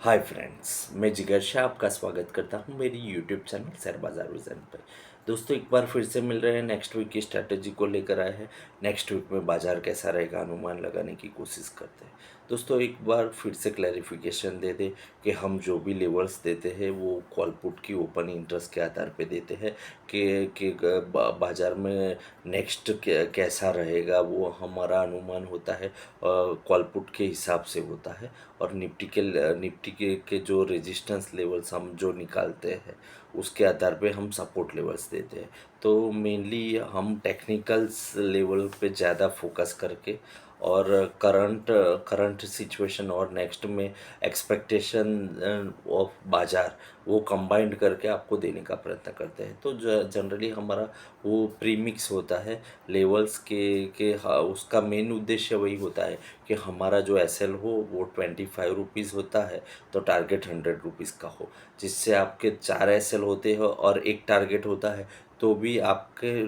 Hi friends, मैं जिगर शाह आपका स्वागत करता हूं मेरी यूट्यूब चैनल शेयर बाजार विजन पर। दोस्तों, एक बार फिर से मिल रहे हैं। नेक्स्ट वीक की स्ट्रैटेजी को लेकर आए हैं। नेक्स्ट वीक में बाजार कैसा रहेगा अनुमान लगाने की कोशिश करते हैं। दोस्तों, एक बार फिर से क्लैरिफिकेशन दे दें कि हम जो भी लेवल्स देते हैं वो कॉल पुट की ओपन इंटरेस्ट के आधार पे देते हैं बाजार में नेक्स्ट कैसा रहेगा वो हमारा अनुमान होता है, कॉल पुट के हिसाब से होता है। और निफ्टी के जो रेजिस्टेंस लेवल्स हम जो निकालते हैं उसके आधार पे हम सपोर्ट लेवल्स देते हैं। तो मेनली हम टेक्निकल्स लेवल पे ज़्यादा फोकस करके और करंट करंट सिचुएशन और नेक्स्ट में एक्सपेक्टेशन ऑफ बाज़ार वो कंबाइंड करके आपको देने का प्रयत्न करते हैं। तो जनरली हमारा वो प्रीमिक्स होता है लेवल्स के हाँ, उसका मेन उद्देश्य वही होता है कि हमारा जो एसएल हो वो 25 रुपीज़ होता है, तो टारगेट 100 रुपीज़ का हो, जिससे आपके 4 एसएल होते हो और एक टारगेट होता है तो भी आपके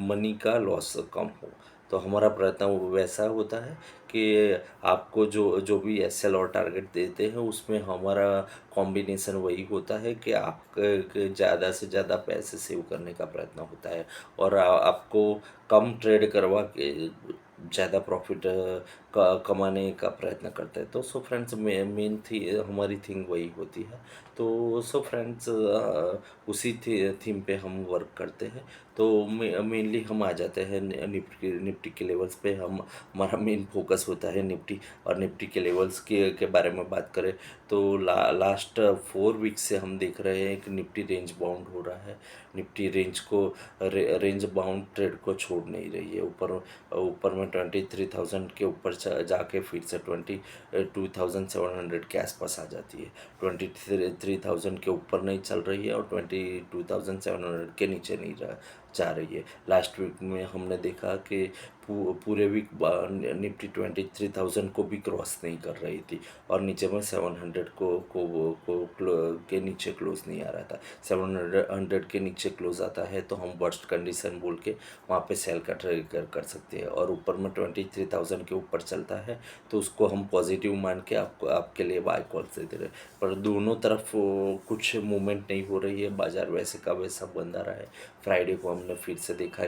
मनी का लॉस कम हो। तो हमारा प्रयत्न वो वैसा होता है कि आपको जो जो भी एसएल और टारगेट देते हैं उसमें हमारा कॉम्बिनेशन वही होता है कि आपके ज़्यादा से ज़्यादा पैसे सेव करने का प्रयत्न होता है और आपको कम ट्रेड करवा के ज़्यादा प्रॉफिट कमाने का प्रयत्न करते हैं। तो सो फ्रेंड्स, मेन थी हमारी थिंग वही होती है। तो सो फ्रेंड्स, उसी थीम पे हम वर्क करते हैं। तो मेनली हम आ जाते हैं निफ्टी के लेवल्स पे। हम हमारा मेन फोकस होता है निफ्टी। और निफ्टी के लेवल्स के बारे में बात करें तो लास्ट 4 वीक से हम देख रहे हैं कि निफ्टी रेंज बाउंड हो रहा है। निफ्टी रेंज बाउंड ट्रेड को छोड़ नहीं रही है। ऊपर ऊपर में 23,000 के ऊपर जाके फिर से 22,700 के आसपास आ जाती है। 23,000 के ऊपर नहीं चल रही है और 22,700 के नीचे नहीं जा रही है। लास्ट वीक में हमने देखा कि पूरे वीक निफ्टी 23,000 को भी क्रॉस नहीं कर रही थी और नीचे में 700 के नीचे क्लोज नहीं आ रहा था। 700 के नीचे क्लोज आता है तो हम वर्स्ट कंडीशन बोल के वहाँ पे सेल का ट्रिगर कर सकते हैं। और ऊपर में 23,000 के ऊपर चलता है तो उसको हम पॉजिटिव मान के आपके लिए बाय कॉल से दे रहे हैं। पर दोनों तरफ कुछ मूवमेंट नहीं हो रही है। बाजार वैसे का वैसा बंद आ रहा है। फ्राइडे को हमने फिर से देखा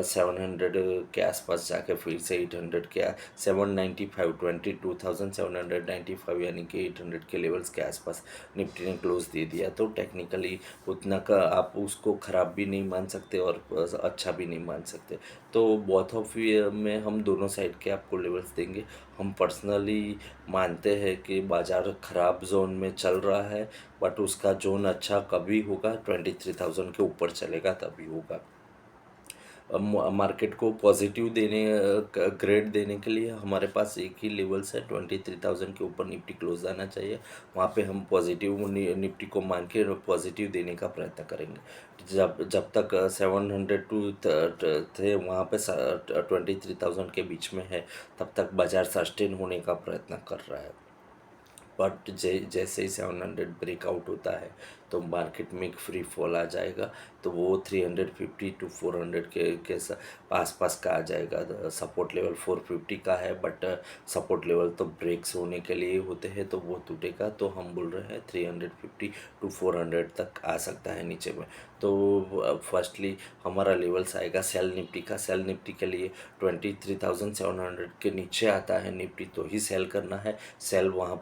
700 के आसपास जाके फिर से 800 के 795 22,795 यानी कि 800 के लेवल्स के आसपास निफ्टी ने क्लोज दे दिया। तो टेक्निकली उतना का आप उसको ख़राब भी नहीं मान सकते और अच्छा भी नहीं मान सकते। तो बोथ ऑफ में हम दोनों साइड के आपको लेवल्स देंगे। हम पर्सनली मानते हैं कि बाज़ार ख़राब जोन में चल रहा है, बट उसका जोन अच्छा कभी होगा 23,000 के ऊपर चलेगा तभी होगा। मार्केट को पॉजिटिव ग्रेड देने के लिए हमारे पास एक ही लेवल्स है। 23,000 के ऊपर निफ्टी क्लोज आना चाहिए। वहाँ पे हम पॉजिटिव निफ्टी को मान के पॉजिटिव देने का प्रयत्न करेंगे। जब जब तक 700 टू थे वहाँ पे 23,000 के बीच में है, तब तक बाजार सस्टेन होने का प्रयत्न कर रहा है। बट जैसे ही 700 ब्रेकआउट होता है तो मार्केट में एक फ्री फॉल आ जाएगा। तो वो 350 टू 400 के आसपास का आ जाएगा। सपोर्ट लेवल 450 का है, बट सपोर्ट लेवल तो ब्रेक्स होने के लिए होते हैं तो वो टूटेगा। तो हम बोल रहे हैं 350 टू 400 तक आ सकता है नीचे में। तो फर्स्टली हमारा लेवल्स आएगा सेल निफ्टी के लिए 23,700 के नीचे आता है निफ्टी तो ही सेल करना है। सेल वहाँ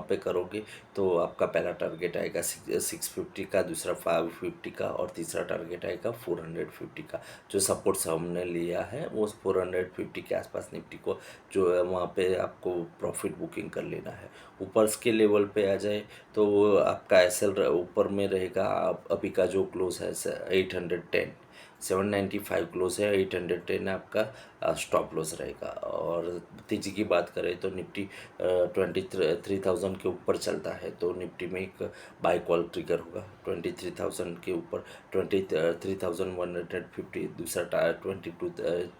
पे करोगे तो आपका पहला टारगेट आएगा 650 का, दूसरा 550 का और तीसरा टारगेट आएगा 450 का। जो सपोर्ट्स हमने लिया है वो 450 के आसपास निफ्टी को जो है वहाँ पे आपको प्रॉफिट बुकिंग कर लेना है। ऊपर के लेवल पे आ जाए तो वो आपका एसएल ऊपर में रहेगा। अभी का जो क्लोज है 810, 795 क्लोज है, 810 आपका स्टॉप लॉस रहेगा। और तेजी की बात करें तो निफ्टी 23,000 के ऊपर चलता है तो निफ्टी में एक बाय कॉल ट्रिगर होगा 23,000 के ऊपर। 23,150, दूसरा टारगेट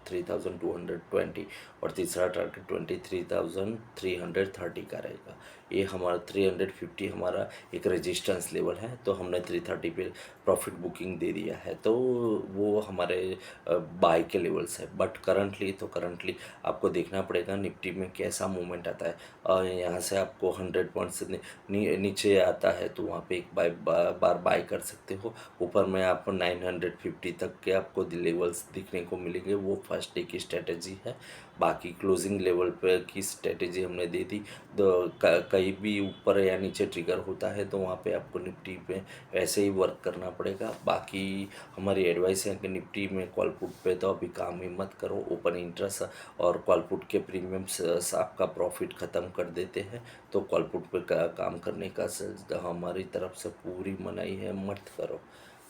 23,220 और तीसरा टारगेट 23,330 का रहेगा। ये हमारा 350 हमारा एक रेजिस्टेंस लेवल है, तो हमने 330 पे प्रॉफिट बुकिंग दे दिया है, तो वो हमारे बाय के लेवल्स है। बट करंटली आपको देखना पड़ेगा निफ्टी में कैसा मूवमेंट आता है। और यहाँ से आपको 100 पॉइंट्स नीचे आता है तो वहाँ पे एक बार बाय कर सकते हो। ऊपर में आपको 950 तक के आपको लेवल्स दिखने को मिलेंगे, वो फर्स्ट डे की स्ट्रेटेजी है। बाकी क्लोजिंग लेवल पर की स्ट्रेटेजी हमने दे दी। तो कहीं भी ऊपर या नीचे ट्रिगर होता है तो वहाँ पे आपको निफ्टी पे ऐसे ही वर्क करना पड़ेगा। बाकी हमारी एडवाइस है कि निफ्टी में कॉल पुट पे तो अभी काम ही मत करो। ओपन इंटरेस्ट और कॉल पुट के प्रीमियम्स आपका प्रॉफिट ख़त्म कर देते हैं, तो कॉल पुट पे काम करने का हमारी तरफ से पूरी मनाही है, मत करो।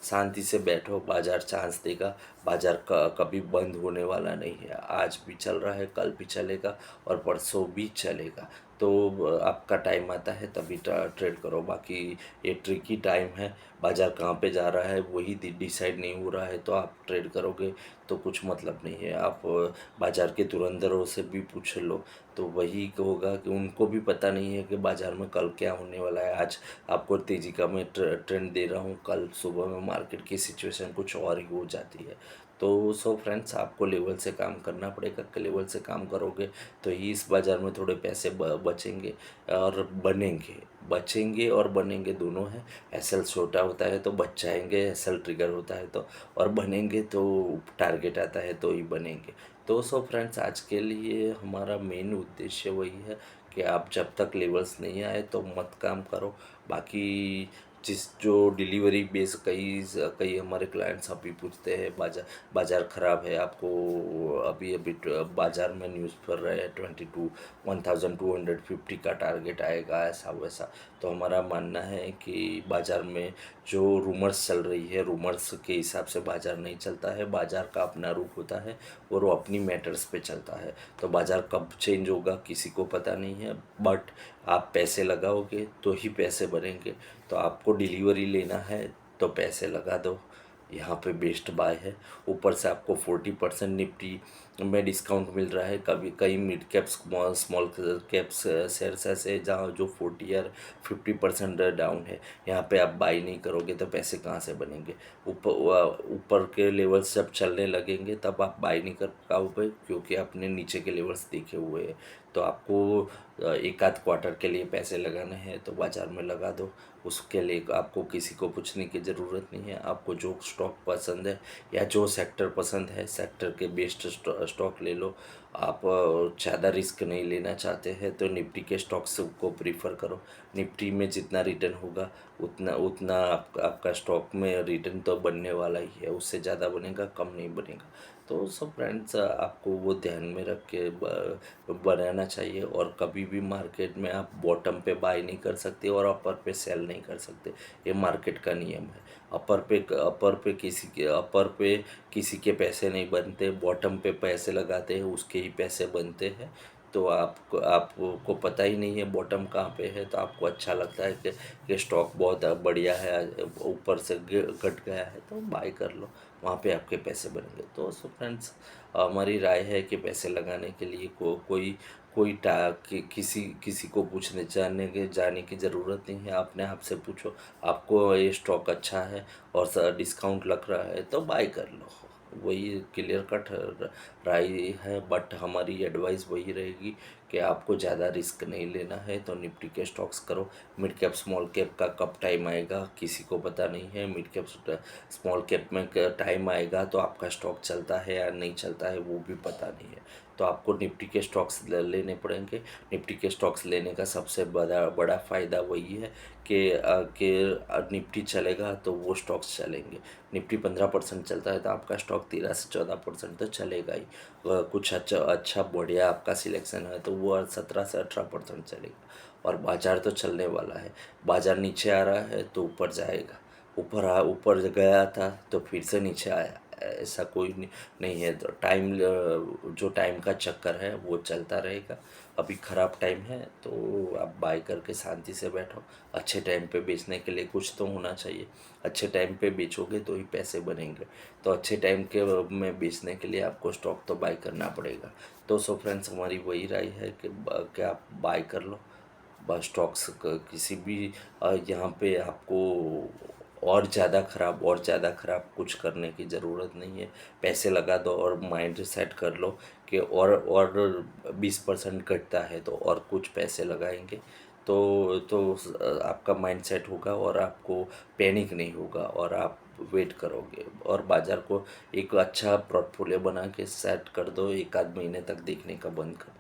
शांति से बैठो, बाज़ार चांस देगा। बाज़ार कभी बंद होने वाला नहीं है, आज भी चल रहा है, कल भी चलेगा और परसों भी चलेगा। तो आपका टाइम आता है तभी ट्रेड करो। बाकी ये ट्रिकी टाइम है, बाज़ार कहाँ पे जा रहा है वही डिसाइड नहीं हो रहा है, तो आप ट्रेड करोगे तो कुछ मतलब नहीं है। आप बाज़ार के धुरंधरों से भी पूछ लो तो वही होगा कि उनको भी पता नहीं है कि बाज़ार में कल क्या होने वाला है। आज आपको तेज़ी का मैं ट्रेंड दे रहा हूँ, कल सुबह में मार्केट की सिचुएशन कुछ और ही हो जाती है। तो सो फ्रेंड्स, आपको लेवल से काम करना पड़ेगा, कि लेवल से काम करोगे तो ही इस बाज़ार में थोड़े पैसे बचेंगे और बचेंगे और बनेंगे दोनों हैं। एसएल छोटा होता है तो बच जाएंगे, एसएल ट्रिगर होता है तो और बनेंगे, तो टारगेट आता है तो ही बनेंगे। तो सो फ्रेंड्स, आज के लिए हमारा मेन उद्देश्य वही है कि आप जब तक लेवल्स नहीं आए तो मत काम करो। बाकी जो डिलीवरी बेस कई कई हमारे क्लाइंट्स अभी पूछते हैं बाज़ार ख़राब है, आपको अभी अभी बाज़ार में न्यूज़ पढ़ रहे हैं 1250 का टारगेट आएगा, ऐसा वैसा। तो हमारा मानना है कि बाज़ार में जो रूमर्स चल रही है, रूमर्स के हिसाब से बाज़ार नहीं चलता है। बाज़ार का अपना रुख होता है और वो अपनी मैटर्स पे चलता है। तो बाज़ार कब चेंज होगा किसी को पता नहीं है, बट आप पैसे लगाओगे तो ही पैसे बनेंगे। तो आपको डिलीवरी लेना है तो पैसे लगा दो, यहाँ पे बेस्ट बाय है। ऊपर से आपको 40% निफ्टी में डिस्काउंट मिल रहा है। कभी कई mid caps small caps shares ऐसे जहाँ जो 40 या 50% डाउन है, यहाँ पे आप बाई नहीं करोगे तो पैसे कहाँ से बनेंगे। ऊपर के लेवल्स जब चलने लगेंगे तब आप बाई नहीं कर पाओगे, क्योंकि आपने नीचे के लेवल्स देखे हुए हैं। तो आपको एक आध क्वार्टर के लिए पैसे लगाने हैं तो बाज़ार में लगा दो। उसके लिए आपको किसी को पूछने की ज़रूरत नहीं है। आपको जो स्टॉक पसंद है या जो सेक्टर पसंद है, सेक्टर के बेस्ड स्टॉक ले लो। आप ज़्यादा रिस्क नहीं लेना चाहते हैं तो निफ्टी के स्टॉक्स को प्रीफर करो। निफ्टी में जितना रिटर्न होगा उतना उतना आपका स्टॉक में रिटर्न तो बनने वाला ही है, उससे ज़्यादा बनेगा, कम नहीं बनेगा। तो सब फ्रेंड्स, आपको वो ध्यान में रख के बनाना चाहिए। और कभी भी मार्केट में आप बॉटम पे बाय नहीं कर सकते और अपर पे सेल नहीं कर सकते, ये मार्केट का नियम है। अपर पे किसी के पैसे नहीं बनते, बॉटम पे पैसे लगाते हैं उसके ही पैसे बनते हैं। तो आपको पता ही नहीं है बॉटम कहाँ पे है, तो आपको अच्छा लगता है कि स्टॉक बहुत बढ़िया है, ऊपर से घट गया है तो बाय कर लो, वहाँ पे आपके पैसे बनेंगे। तो सो फ्रेंड्स, हमारी राय है कि पैसे लगाने के लिए किसी किसी को पूछने जाने की ज़रूरत नहीं है। अपने आप से पूछो, आपको ये स्टॉक अच्छा है और डिस्काउंट लग रहा है तो बाय कर लो। वही क्लियर कट राय है। बट हमारी एडवाइस वही रहेगी कि आपको ज़्यादा रिस्क नहीं लेना है तो निफ्टी के स्टॉक्स करो। मिड कैप स्मॉल कैप का कब टाइम आएगा किसी को पता नहीं है। मिड कैप स्मॉल कैप में टाइम आएगा तो आपका स्टॉक चलता है या नहीं चलता है वो भी पता नहीं है। तो आपको निफ्टी के स्टॉक्स लेने पड़ेंगे। निफ्टी के स्टॉक्स लेने का सबसे बड़ा बड़ा फ़ायदा वही है कि निफ्टी चलेगा तो वो स्टॉक्स चलेंगे। निफ्टी 15% चलता है तो आपका स्टॉक 13 से 14% तो चलेगा ही। कुछ अच्छा बढ़िया आपका सिलेक्शन है तो वो 17 से 18% चलेगा। और बाज़ार तो चलने वाला है। बाज़ार नीचे आ रहा है तो ऊपर जाएगा, ऊपर गया था तो फिर से नीचे आया, ऐसा कोई नहीं है। तो जो टाइम का चक्कर है वो चलता रहेगा। अभी ख़राब टाइम है तो आप बाय करके शांति से बैठो। अच्छे टाइम पे बेचने के लिए कुछ तो होना चाहिए। अच्छे टाइम पे बेचोगे तो ही पैसे बनेंगे। तो अच्छे टाइम के में बेचने के लिए आपको स्टॉक तो बाय करना पड़ेगा। तो सो फ्रेंड्स, हमारी वही राय है कि आप बाय कर लो। स्टॉक्स किसी भी यहाँ पे आपको और ज़्यादा ख़राब कुछ करने की ज़रूरत नहीं है। पैसे लगा दो और माइंड सेट कर लो कि और 20% घटता है तो और कुछ पैसे लगाएंगे, आपका माइंड सेट होगा और आपको पैनिक नहीं होगा और आप वेट करोगे और बाज़ार को एक अच्छा पोर्टफोलियो बना के सेट कर दो। एक आध महीने तक देखने का बंद कर दो।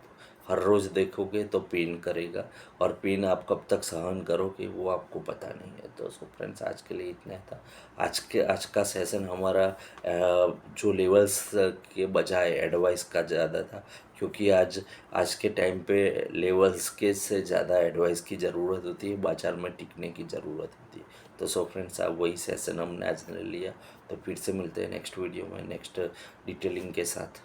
हर रोज़ देखोगे तो पेन करेगा और पेन आप कब तक सहन करोगे वो आपको पता नहीं है। तो सो फ्रेंड्स, आज के लिए इतना था। आज का सेशन हमारा जो लेवल्स के बजाय एडवाइस का ज़्यादा था, क्योंकि आज के टाइम पे लेवल्स के से ज़्यादा एडवाइस की ज़रूरत होती है, बाज़ार में टिकने की ज़रूरत होती है। तो सो फ्रेंड्स, अब वही सेशन हमने आज ले लिया। तो फिर से मिलते हैं नेक्स्ट वीडियो में नेक्स्ट डिटेलिंग के साथ।